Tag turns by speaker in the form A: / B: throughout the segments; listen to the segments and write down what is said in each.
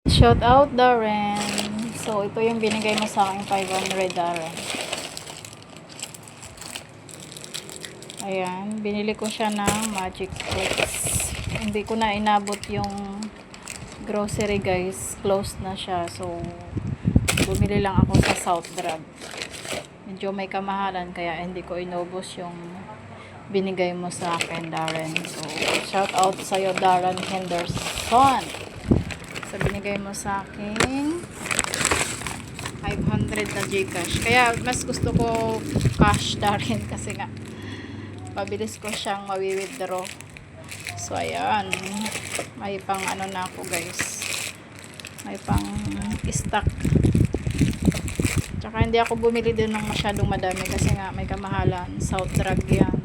A: Shout out, Darren. So, ito yung binigay mo sa akin, 500, Darren. Ayan, binili ko siya ng Magic Fruits. Hindi ko na inabot yung grocery, guys. Closed na siya. So, bumili lang ako sa South Drug. Medyo may kamahalan, kaya hindi ko inubos yung binigay mo sa akin, Darren. So, shout out sa'yo, Darren Henderson. So, binigay mo sa akin 500 na Gcash. Kaya, mas gusto ko cash, Darren, kasi nga mabilis ko siyang mawi-withdraw. So, ayan. May pang ano na ako, guys. May pang stock. Tsaka hindi ako bumili din ng masyadong madami kasi nga may kamahalan. South Drug yan.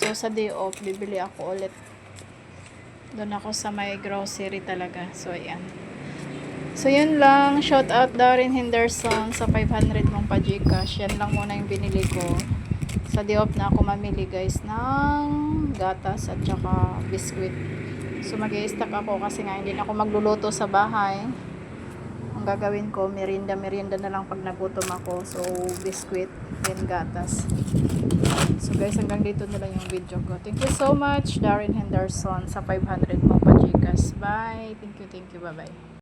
A: So, sa day off, bibili ako ulit. Doon ako sa may grocery talaga. So, ayan. So, yun lang. Shout out Darren Henderson sa 500 mong pa-Gcash. Yan lang muna yung binili ko. Sa day off na ako mamili, guys, ng gatas at saka biskwit. So, mag-i-stock ako kasi nga hindi na ako magluluto sa bahay. Ang gagawin ko, merienda na lang pag nagutom ako. So, biskwit and gatas. So, guys, hanggang dito na lang yung video ko. Thank you so much, Darren Henderson, sa 500 mo pa Gcash. Bye! Thank you, bye-bye.